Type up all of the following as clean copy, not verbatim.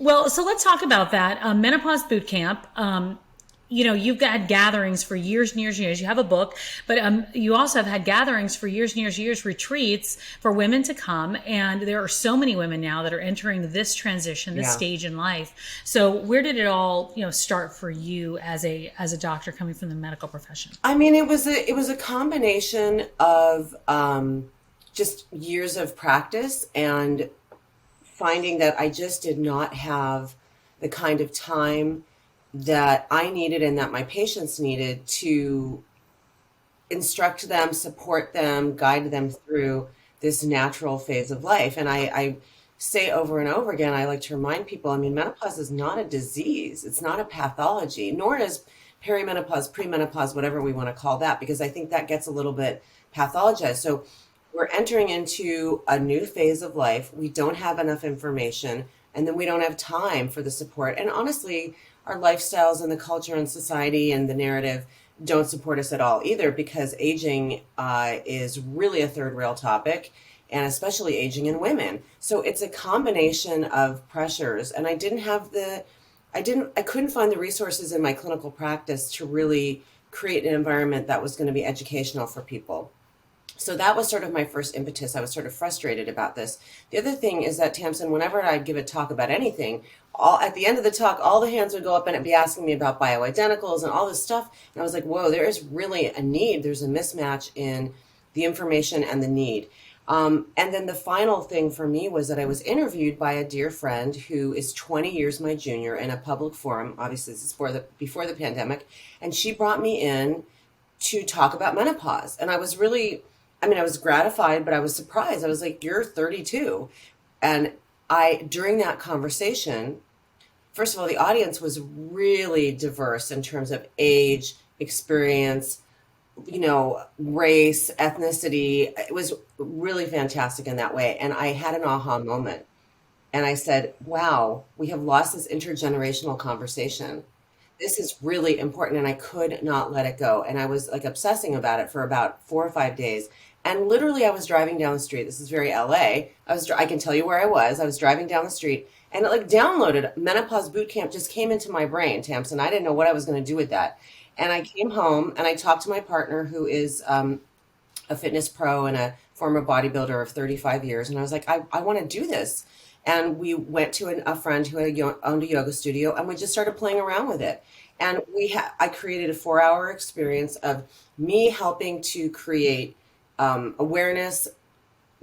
Well, so let's talk about that. Menopause Bootcamp. You've had gatherings for years and years and years. You have a book, but you also have had gatherings for years and years and years, retreats for women to come. And there are so many women now that are entering this transition, this Yeah. stage in life. So where did it all, start for you as a doctor coming from the medical profession? I mean, it was a combination of just years of practice and finding that I just did not have the kind of time that I needed and that my patients needed to instruct them, support them, guide them through this natural phase of life. And I say over and over again, I like to remind people, I mean, menopause is not a disease. It's not a pathology, nor is perimenopause, premenopause, whatever we want to call that, because I think that gets a little bit pathologized. So we're entering into a new phase of life. We don't have enough information, and then we don't have time for the support. And honestly, our lifestyles and the culture and society and the narrative don't support us at all either, because aging is really a third rail topic, and especially aging in women. So it's a combination of pressures, and I couldn't find the resources in my clinical practice to really create an environment that was going to be educational for people. So that was sort of my first impetus. I was sort of frustrated about this. The other thing is that, Tamsin, whenever I'd give a talk about anything, at the end of the talk, all the hands would go up and it'd be asking me about bioidenticals and all this stuff. And I was like, whoa, there is really a need. There's a mismatch in the information and the need. And then the final thing for me was that I was interviewed by a dear friend who is 20 years my junior in a public forum. Obviously, this is before the pandemic. And she brought me in to talk about menopause. And I was gratified, but I was surprised. I was like, you're 32. And during that conversation, first of all, the audience was really diverse in terms of age, experience, race, ethnicity. It was really fantastic in that way. And I had an aha moment. And I said, wow, we have lost this intergenerational conversation. This is really important. And I could not let it go. And I was like obsessing about it for about 4 or 5 days. And literally I was driving down the street. This is very LA. I can tell you where I was. I was driving down the street and it like downloaded Menopause Bootcamp just came into my brain, Tamsin. I didn't know what I was going to do with that. And I came home and I talked to my partner who is a fitness pro and a former bodybuilder of 35 years. And I was like, I want to do this. And we went to a friend who owned a yoga studio and we just started playing around with it. And I created a 4-hour experience of me helping to create awareness,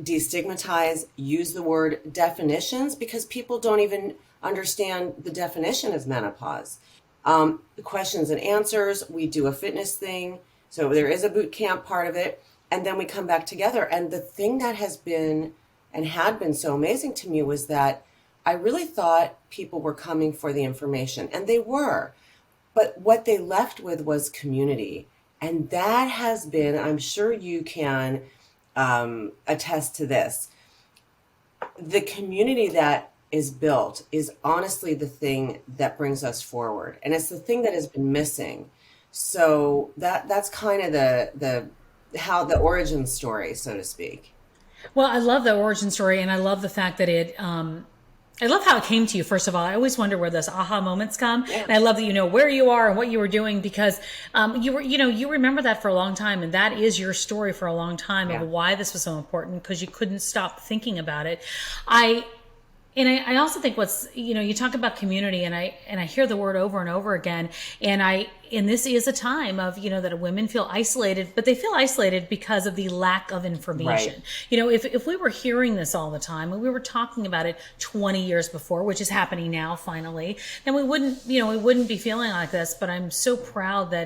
destigmatize, use the word definitions, because people don't even understand the definition of menopause. The questions and answers, we do a fitness thing. So there is a boot camp part of it. And then we come back together. And the thing that has been and had been so amazing to me was that I really thought people were coming for the information, and they were. But what they left with was community. And that has been, I'm sure you can attest to this. The community that is built is honestly the thing that brings us forward. And it's the thing that has been missing. So that's kind of the origin story, so to speak. Well, I love the origin story, and I love the fact that I love how it came to you. First of all, I always wonder where those aha moments come. Yeah. And I love that you know where you are and what you were doing, because you remember that for a long time. And that is your story for a long time Yeah. of why this was so important, because you couldn't stop thinking about it. I also think you talk about community, and I hear the word over and over again. And this is a time of, that women feel isolated, but they feel isolated because of the lack of information. Right. If we were hearing this all the time and we were talking about it 20 years before, which is happening now finally, then we wouldn't be feeling like this. But I'm so proud that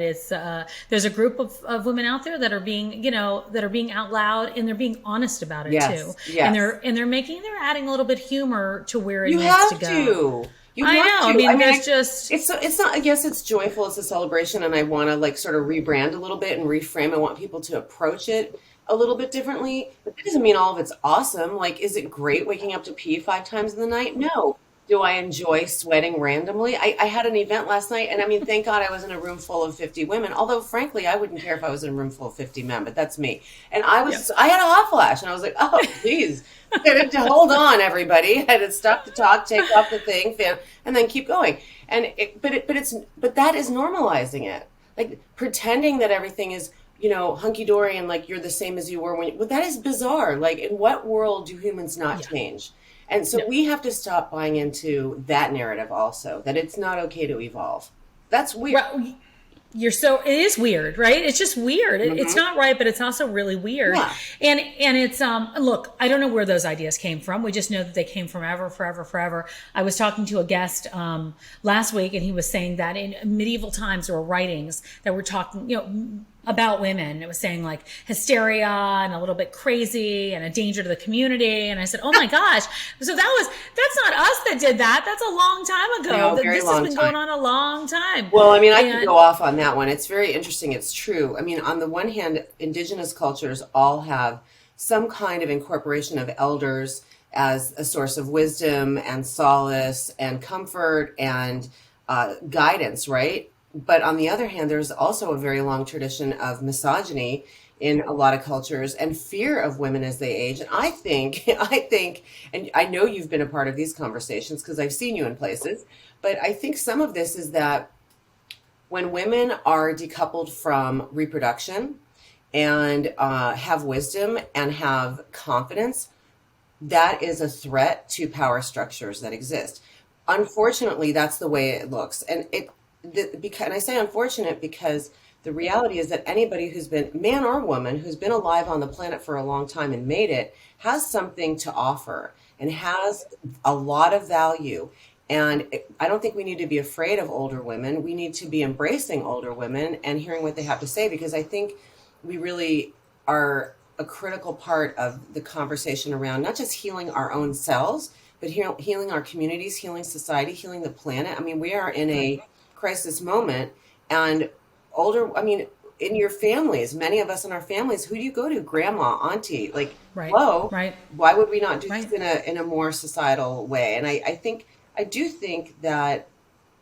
there's a group of women out there that are being, that are being out loud, and they're being honest about it Yes. too. Yes. And they're adding a little bit humor to where it You needs have to go. to. You I have know. to. I mean, I, there's just it's not, I guess it's joyful. It's a celebration. And I want to like sort of rebrand a little bit and reframe. I want people to approach it a little bit differently, but that doesn't mean all of it's awesome. Like, is it great waking up to pee 5 times in the night? No, Do I enjoy sweating randomly? I had an event last night, and I mean, thank God I was in a room full of 50 women. Although, frankly, I wouldn't care if I was in a room full of 50 men, but that's me. And Yep. I had a hot flash, and I was like, oh, geez, I had to hold on, everybody. I had to stop the talk, take off the thing, and then keep going. But that is normalizing it, like pretending that everything is, hunky dory and like you're the same as you were well, that is bizarre. Like, in what world do humans not Yeah. change? And so No. we have to stop buying into that narrative also, that it's not okay to evolve. That's weird. Well, it is weird, right? It's just weird. It's Hmm. not right, but it's also really weird. Yeah. And it's look, I don't know where those ideas came from. We just know that they came from forever. I was talking to a guest last week, and he was saying that in medieval times there were writings that were talking, about women. It was saying like hysteria and a little bit crazy and a danger to the community. And I said, oh my gosh. So that's not us that did that. That's a long time ago. No, very This has long been time. going on a long time. Well, I mean, I could And go off on that one. It's very interesting. It's true. I mean, on the one hand, indigenous cultures all have some kind of incorporation of elders as a source of wisdom and solace and comfort and guidance, right? But on the other hand, there's also a very long tradition of misogyny in a lot of cultures and fear of women as they age. And and I know you've been a part of these conversations because I've seen you in places, but I think some of this is that when women are decoupled from reproduction and have wisdom and have confidence, that is a threat to power structures that exist. Unfortunately, that's the way it looks, and I say unfortunate because the reality is that anybody who's been, man or woman, who's been alive on the planet for a long time and made it, has something to offer and has a lot of value. And I don't think we need to be afraid of older women. We need to be embracing older women and hearing what they have to say, because I think we really are a critical part of the conversation around not just healing our own selves, but healing our communities, healing society, healing the planet. I mean, we are in right, a crisis moment, and I mean, in your families, many of us in our families, who do you go to? Grandma, auntie, like, right, hello, right, why would we not do this right. in a more societal way? And I do think that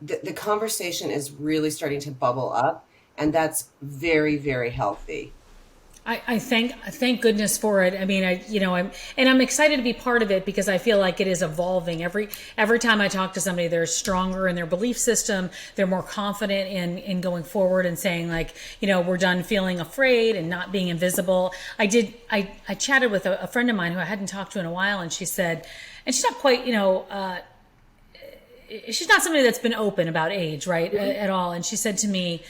the conversation is really starting to bubble up, and that's very, very healthy. I thank goodness for it. I mean, I'm excited to be part of it because I feel like it is evolving. Every time I talk to somebody, they're stronger in their belief system. They're more confident in going forward and saying like, we're done feeling afraid and not being invisible. I chatted with a friend of mine who I hadn't talked to in a while, and she said, and she's not quite, she's not somebody that's been open about age, right, at all. And she said to me,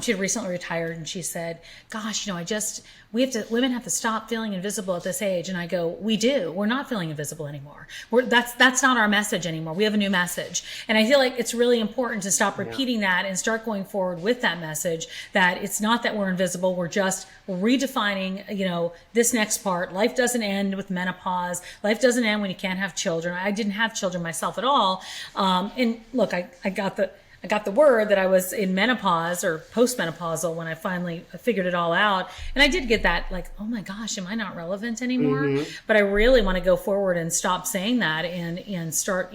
she had recently retired, and she said, "Gosh, women have to stop feeling invisible at this age." And I go, "We do. We're not feeling invisible anymore. That's not our message anymore. We have a new message." And I feel like it's really important to stop Yeah. repeating that and start going forward with that message. That it's not that we're invisible. We're just redefining, this next part. Life doesn't end with menopause. Life doesn't end when you can't have children. I didn't have children myself at all. And look, I got the word that I was in menopause or postmenopausal when I finally figured it all out. And I did get that, like, oh my gosh, am I not relevant anymore? Hmm. But I really want to go forward and stop saying that and start,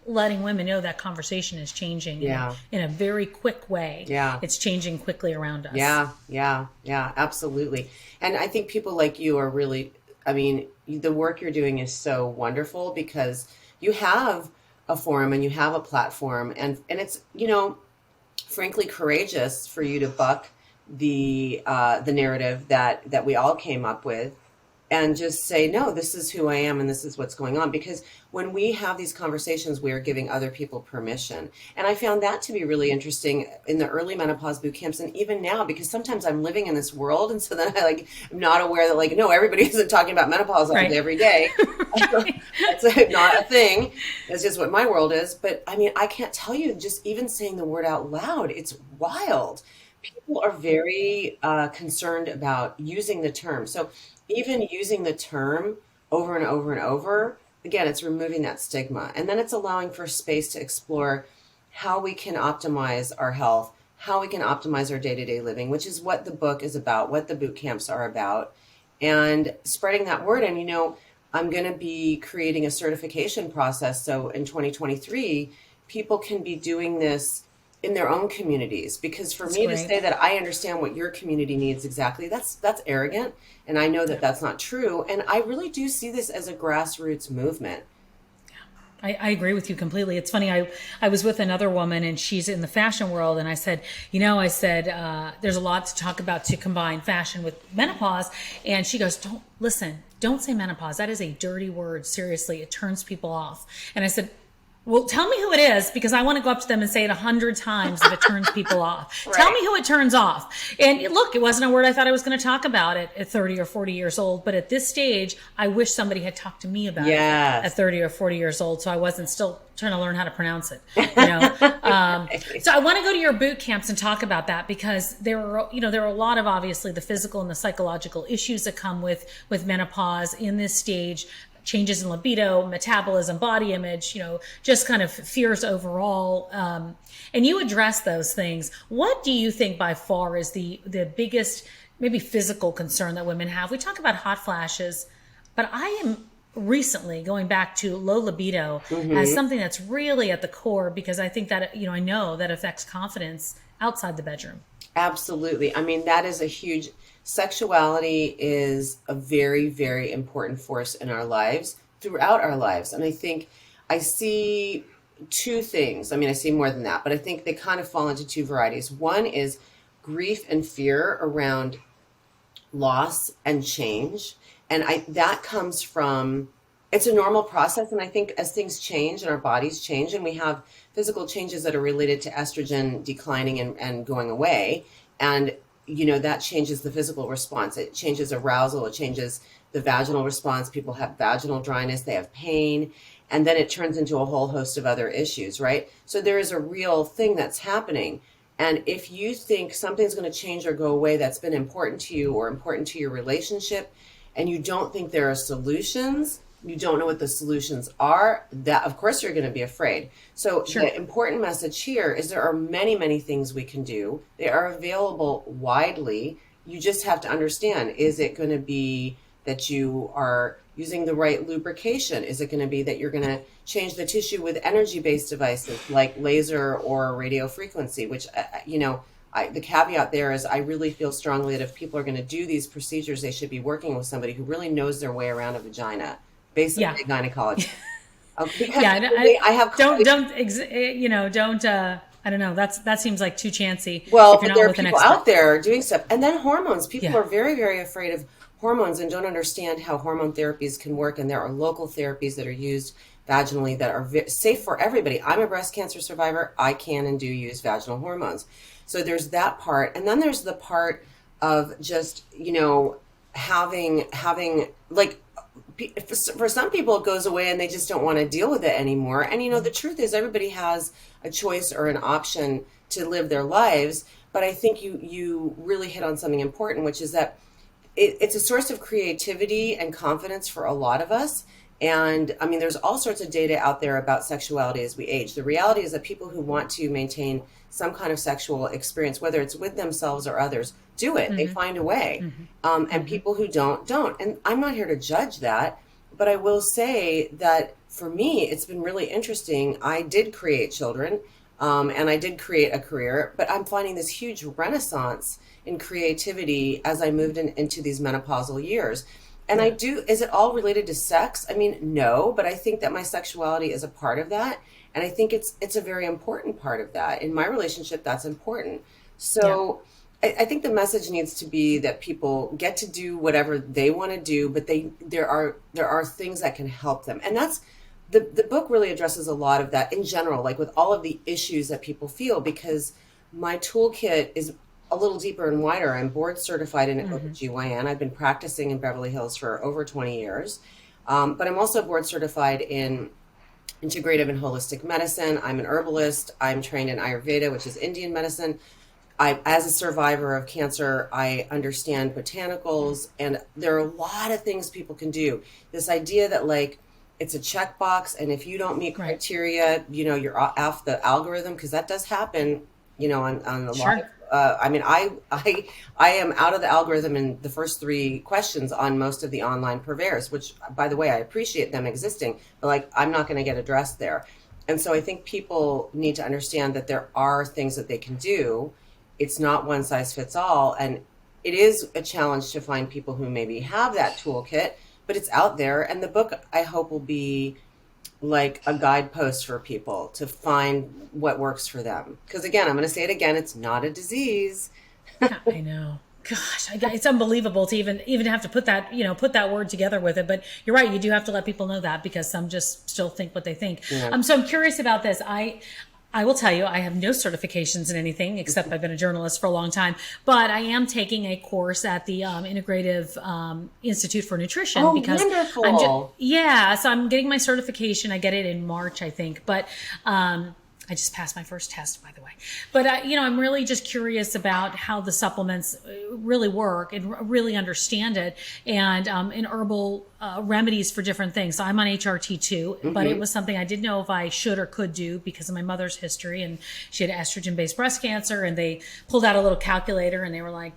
letting women know that conversation is changing Yeah. in a very quick way. Yeah. It's changing quickly around us. Yeah, absolutely. And I think people like you are really, I mean, the work you're doing is so wonderful because you have a forum and you have a platform, and it's, frankly courageous for you to buck the narrative that we all came up with and just say, no, this is who I am and this is what's going on. Because when we have these conversations, we are giving other people permission. And I found that to be really interesting in the early menopause boot camps, and even now, because sometimes I'm living in this world. And so then I'm not aware that no, everybody isn't talking about menopause all Right. day, every day. That's not a thing. It's just what my world is. But I mean, I can't tell you, just even saying the word out loud, it's wild. People are very concerned about using the term. So even using the term over and over and over, again, it's removing that stigma. And then it's allowing for space to explore how we can optimize our health, how we can optimize our day-to-day living, which is what the book is about, what the boot camps are about, and spreading that word. And, I'm going to be creating a certification process. So in 2023, people can be doing this in their own communities. Because for That's me to great. say that I understand what your community needs exactly, that's arrogant. And I know that Yeah. that's not true. And I really do see this as a grassroots movement. I agree with you completely. It's funny. I was with another woman and she's in the fashion world. And I said, there's a lot to talk about to combine fashion with menopause. And she goes, don't say menopause. That is a dirty word. Seriously, it turns people off. And I said, well, tell me who it is, because I want to go up to them and say it 100 times if it turns people off. Right. Tell me who it turns off. And look, it wasn't a word I thought I was going to talk about at 30 or 40 years old. But at this stage, I wish somebody had talked to me about it at 30 or 40 years old, so I wasn't still trying to learn how to pronounce it. So I want to go to your boot camps and talk about that, because there are a lot of, obviously, the physical and the psychological issues that come with menopause in this stage. Changes in libido, metabolism, body image, just kind of fears overall. And you address those things. What do you think by far is the biggest, maybe physical concern that women have? We talk about hot flashes, but I am recently going back to low libido as something that's really at the core, because I think that, I know that affects confidence outside the bedroom. Absolutely. I mean, that is a huge, sexuality is a very, very important force in our lives, throughout our lives. And I think I see two things. I mean, I see more than that, but I think they kind of fall into two varieties. One is grief and fear around loss and change. And that comes from, it's a normal process. And I think as things change and our bodies change and we have physical changes that are related to estrogen declining and going away, and that changes the physical response. It changes arousal. It changes the vaginal response. People have vaginal dryness. They have pain. And then it turns into a whole host of other issues, right? So there is a real thing that's happening. And if you think something's going to change or go away that's been important to you or important to your relationship, and you don't think there are solutions, you don't know what the solutions are, that of course you're going to be afraid. So Sure. The important message here is there are many, many things we can do. They are available widely. You just have to understand, is it going to be that you are using the right lubrication? Is it going to be that you're going to change the tissue with energy-based devices like laser or radio frequency, which, the caveat there is I really feel strongly that if people are going to do these procedures, they should be working with somebody who really knows their way around a vagina, basically a gynecologist. Because Yeah, I have I don't know. That seems like too chancy. well, If you're but not there are with an people expert. out there doing stuff, and then hormones. People Yeah. are very, very afraid of hormones and don't understand how hormone therapies can work. And there are local therapies that are used vaginally that are safe for everybody. I'm a breast cancer survivor. I can and do use vaginal hormones. So there's that part, and then there's the part of just having like, for some people it goes away and they just don't want to deal with it anymore. And the truth is everybody has a choice or an option to live their lives. But I think you really hit on something important, which is that it's a source of creativity and confidence for a lot of us. And I mean, there's all sorts of data out there about sexuality as we age. The reality is that people who want to maintain some kind of sexual experience, whether it's with themselves or others, do it. They find a way. And people who don't. And I'm not here to judge that, but I will say that for me, it's been really interesting. I did create children, and I did create a career, but I'm finding this huge renaissance in creativity as I moved into these menopausal years. And is it all related to sex? I mean, no, but I think that my sexuality is a part of that. And I think it's a very important part of that. In my relationship, that's important. So I think the message needs to be that people get to do whatever they want to do, but there are things that can help them. And that's the book really addresses a lot of that in general, like with all of the issues that people feel, because my toolkit is a little deeper and wider. I'm board certified in OBGYN. I've been practicing in Beverly Hills for over 20 years. But I'm also board certified in integrative and holistic medicine. I'm an herbalist. I'm trained in Ayurveda, which is Indian medicine. As a survivor of cancer, I understand botanicals, and there are a lot of things people can do. This idea that like it's a checkbox, and if you don't meet criteria, you're off the algorithm, because that does happen, on a lot I mean, I am out of the algorithm in the first 3 questions on most of the online purveyors, which, by the way, I appreciate them existing, but like, I'm not going to get addressed there. And so I think people need to understand that there are things that they can do. It's not one size fits all. And it is a challenge to find people who maybe have that toolkit, but it's out there. And the book, I hope, will be like a guidepost for people to find what works for them. Because again, I'm going to say it again, it's not a disease. I know. Gosh, it's unbelievable to even have to put that word together with it. But you're right. You do have to let people know that, because some just still think what they think. Yeah. So I'm curious about this. I will tell you, I have no certifications in anything except I've been a journalist for a long time, but I am taking a course at the Integrative Institute for Nutrition. Oh, because wonderful. So I'm getting my certification. I get it in March, I think, but I just passed my first test, by the way. But, I'm really just curious about how the supplements really work and really understand it, and in herbal remedies for different things. So I'm on HRT2, but it was something I didn't know if I should or could do because of my mother's history. And she had estrogen-based breast cancer, and they pulled out a little calculator and they were like,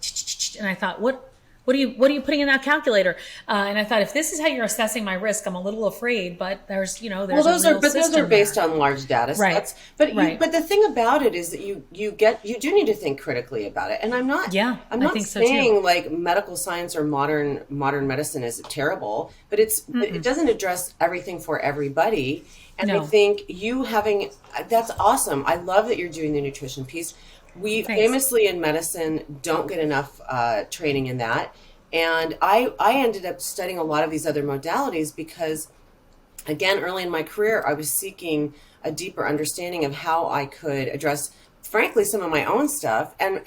and I thought, what are you putting in that calculator? And I thought, if this is how you're assessing my risk, I'm a little afraid. But there's those are based on large data sets. Right. But the thing about it is that you do need to think critically about it. And I'm not think so saying too. like medical science or modern medicine is terrible, but it doesn't address everything for everybody. And I think that's awesome. I love that you're doing the nutrition piece. We famously in medicine don't get enough training in that. And I ended up studying a lot of these other modalities because, again, early in my career, I was seeking a deeper understanding of how I could address, frankly, some of my own stuff. And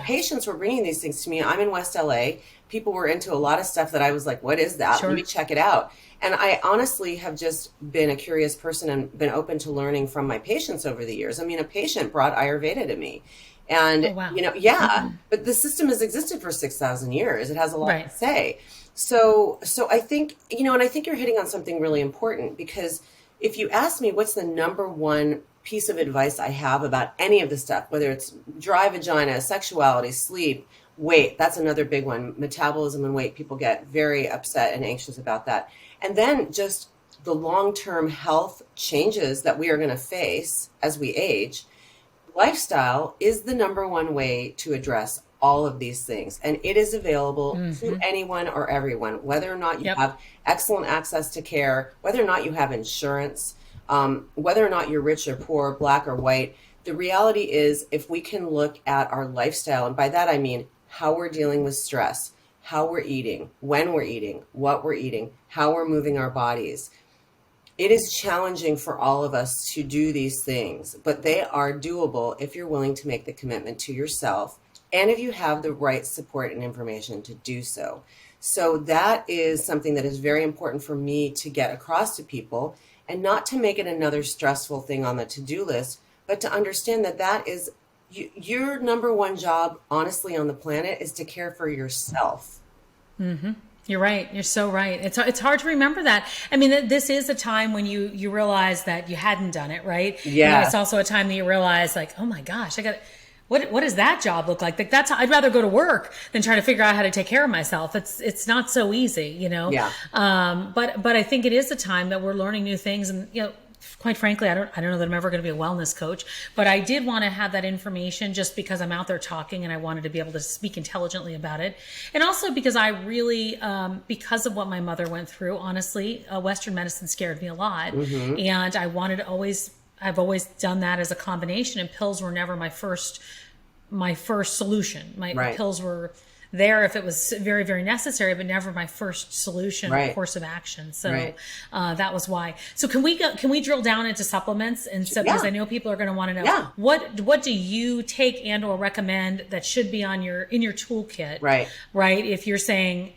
patients were bringing these things to me. I'm in West LA. People were into a lot of stuff that I was like, what is that? Sure. Let me check it out. And I honestly have just been a curious person and been open to learning from my patients over the years. I mean, a patient brought Ayurveda to me. And, but the system has existed for 6,000 years. It has a lot to say. So I think, and I think you're hitting on something really important, because if you ask me what's the number one piece of advice I have about any of the stuff, whether it's dry vagina, sexuality, sleep, weight, that's another big one. Metabolism and weight, people get very upset and anxious about that. And then just the long-term health changes that we are going to face as we age. Lifestyle is the number one way to address all of these things. And it is available to anyone or everyone, whether or not you have excellent access to care, whether or not you have insurance, whether or not you're rich or poor, black or white. The reality is, if we can look at our lifestyle, and by that I mean how we're dealing with stress, how we're eating, when we're eating, what we're eating, how we're moving our bodies. It is challenging for all of us to do these things, but they are doable if you're willing to make the commitment to yourself and if you have the right support and information to do so. So that is something that is very important for me to get across to people, and not to make it another stressful thing on the to-do list, but to understand that is your number one job, honestly, on the planet is to care for yourself. Mm-hmm. You're right. You're so right. It's hard to remember that. I mean, this is a time when you realize that you hadn't done it, right? Yeah. And it's also a time that you realize, like, oh my gosh, what does that job look like? Like, I'd rather go to work than try to figure out how to take care of myself. It's not so easy, Yeah. But I think it is a time that we're learning new things, and quite frankly, I don't know that I'm ever going to be a wellness coach, but I did want to have that information just because I'm out there talking, and I wanted to be able to speak intelligently about it. And also because I really, because of what my mother went through, honestly, Western medicine scared me a lot. And I wanted to I've always done that as a combination, and pills were never my first solution. My pills were there if it was very, very necessary, but never my first solution or course of action. So that was why. So can we drill down into supplements? And so, because I know people are going to want to know, what do you take and or recommend that should be in your toolkit? Right. If you're saying,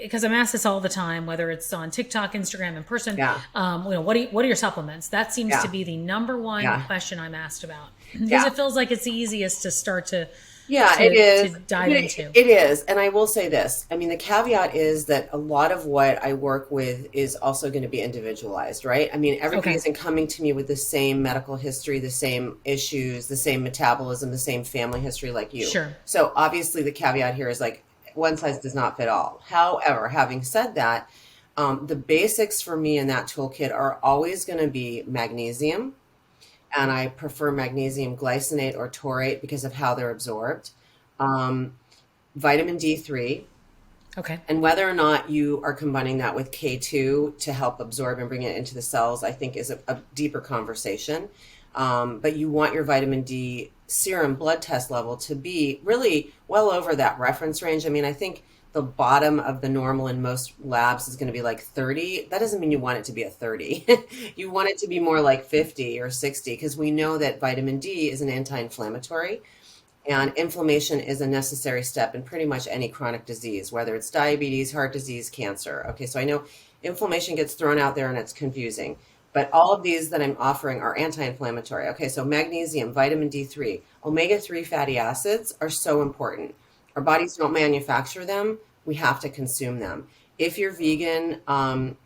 because I'm asked this all the time, whether it's on TikTok, Instagram, in person, what are your supplements? That seems to be the number one question I'm asked about, because it feels like it's the easiest to start to Yeah, it to is. dive into. It is. And I will say this. I mean, the caveat is that a lot of what I work with is also going to be individualized, right? I mean, everybody Okay. isn't coming to me with the same medical history, the same issues, the same metabolism, the same family history like you. Sure. So obviously the caveat here is like one size does not fit all. However, having said that, the basics for me in that toolkit are always going to be magnesium, and I prefer magnesium glycinate or taurate because of how they're absorbed. Um, Vitamin D3, Okay. and whether or not you are combining that with K2 to help absorb and bring it into the cells, I think is a deeper conversation. But you want your vitamin D serum blood test level to be really well over that reference range. I mean, I think the bottom of the normal in most labs is going to be like 30. That doesn't mean you want it to be a 30. You want it to be more like 50 or 60 because we know that vitamin D is an anti-inflammatory. And inflammation is a necessary step in pretty much any chronic disease, whether it's diabetes, heart disease, cancer. Okay, so I know inflammation gets thrown out there and it's confusing, but all of these that I'm offering are anti-inflammatory. Okay, so magnesium, vitamin D3, omega-3 fatty acids are so important. Our bodies don't manufacture them, we have to consume them. If you're vegan,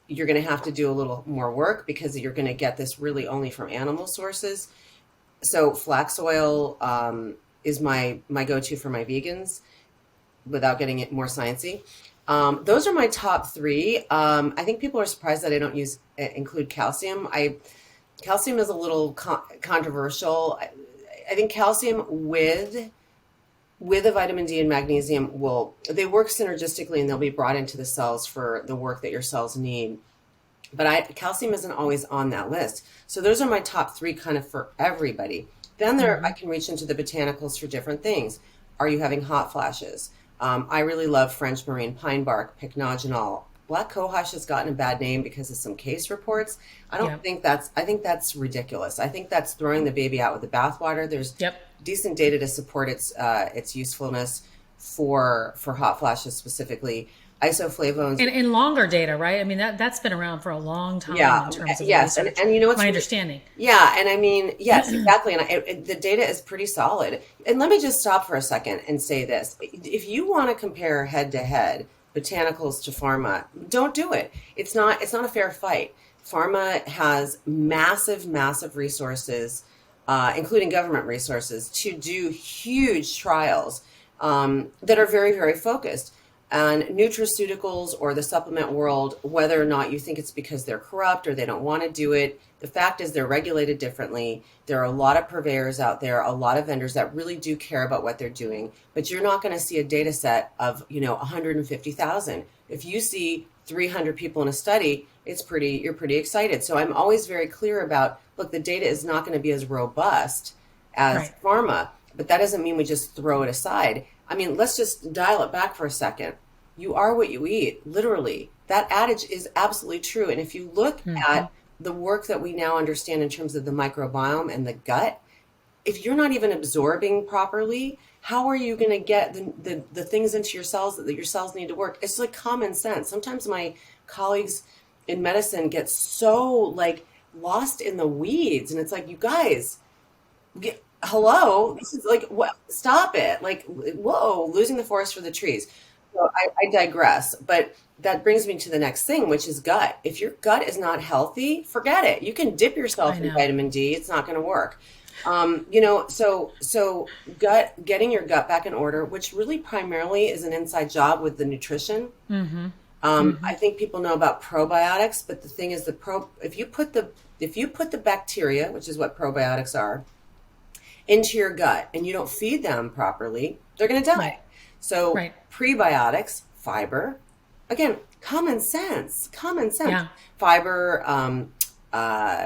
you're going to have to do a little more work because you're going to get this really only from animal sources. So flax oil is my go-to for my vegans without getting it more sciencey. Those are my top three. I think people are surprised that I don't include calcium. Calcium is a little controversial. I think calcium with a vitamin D and magnesium they work synergistically and they'll be brought into the cells for the work that your cells need. But calcium isn't always on that list. So those are my top three kind of for everybody. Then I can reach into the botanicals for different things. Are you having hot flashes? I really love French marine pine bark, pycnogenol. Black cohosh has gotten a bad name because of some case reports. I think that's ridiculous. I think that's throwing the baby out with the bathwater. There's decent data to support its usefulness for hot flashes specifically. Isoflavones And longer data, right? I mean, that's been around for a long time in terms of yes, research, and you know what's my understanding. Yeah, and I mean, yes, exactly. And the data is pretty solid. And let me just stop for a second and say this. If you want to compare head to head botanicals to pharma, don't do it. It's not a fair fight. Pharma has massive resources, including government resources, to do huge trials that are very focused. And nutraceuticals or the supplement world, whether or not you think it's because they're corrupt or they don't want to do it, the fact is they're regulated differently. There are a lot of purveyors out there, a lot of vendors that really do care about what they're doing, but you're not going to see a data set of, 150,000. If you see 300 people in a study, you're pretty excited. So I'm always very clear about, look, the data is not going to be as robust as pharma, but that doesn't mean we just throw it aside. I mean, let's just dial it back for a second. You are what you eat, literally. That adage is absolutely true. And if you look at the work that we now understand in terms of the microbiome and the gut, if you're not even absorbing properly, how are you going to get the things into your cells that your cells need to work? It's like common sense. Sometimes my colleagues in medicine get so like lost in the weeds, and it's like, you guys, hello, this is like, what? Stop it. Like, whoa, losing the forest for the trees. So I digress, but that brings me to the next thing, which is gut. If your gut is not healthy, forget it. You can dip yourself in vitamin D. It's not going to work. So getting your gut back in order, which really primarily is an inside job with the nutrition. I think people know about probiotics, but the thing is if you put the bacteria, which is what probiotics are, into your gut and you don't feed them properly, they're going to die. So prebiotics, fiber, again, common sense, fiber,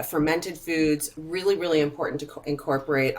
fermented foods, really important to incorporate.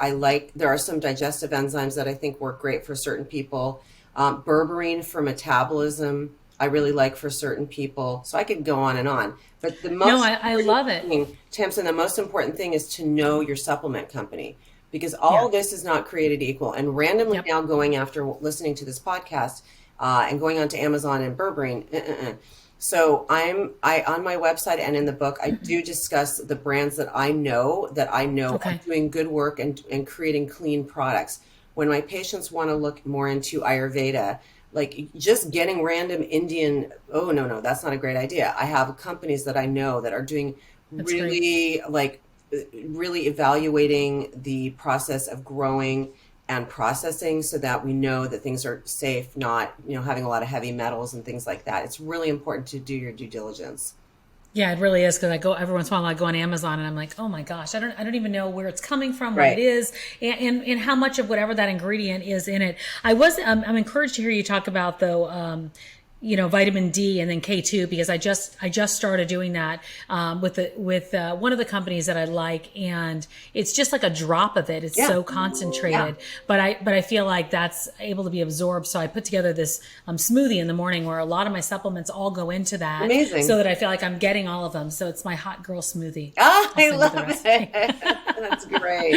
There are some digestive enzymes that I think work great for certain people. Berberine for metabolism, I really like for certain people. So I could go on and on. But I love it. Tamsen, the most important thing is to know your supplement company. Because all this is not created equal. And randomly now going after listening to this podcast and going onto Amazon and berberine. So on my website and in the book, I do discuss the brands that I know are doing good work and creating clean products. when my patients want to look more into Ayurveda, like just getting random Indian, oh no, that's not a great idea. I have companies that I know that are doing That's great. really really evaluating the process of growing and processing so that we know that things are safe, not, having a lot of heavy metals and things like that. It's really important to do your due diligence. Yeah, it really is, because I go every once in a while. I go on Amazon and I'm like, oh my gosh, I don't even know where it's coming from, what it Right. is, and how much of whatever that ingredient is in it. I'm encouraged to hear you talk about, though, vitamin D and then K2, because I just started doing that with one of the companies that I like, and it's just like a drop of it. It's Yeah. so Yeah. concentrated, but I feel like that's able to be absorbed. So I put together this smoothie in the morning where a lot of my supplements all go into that, so Amazing. that I feel like I'm getting all of them. So it's my hot girl smoothie. Oh, I'll I send you the love recipe. it. That's great.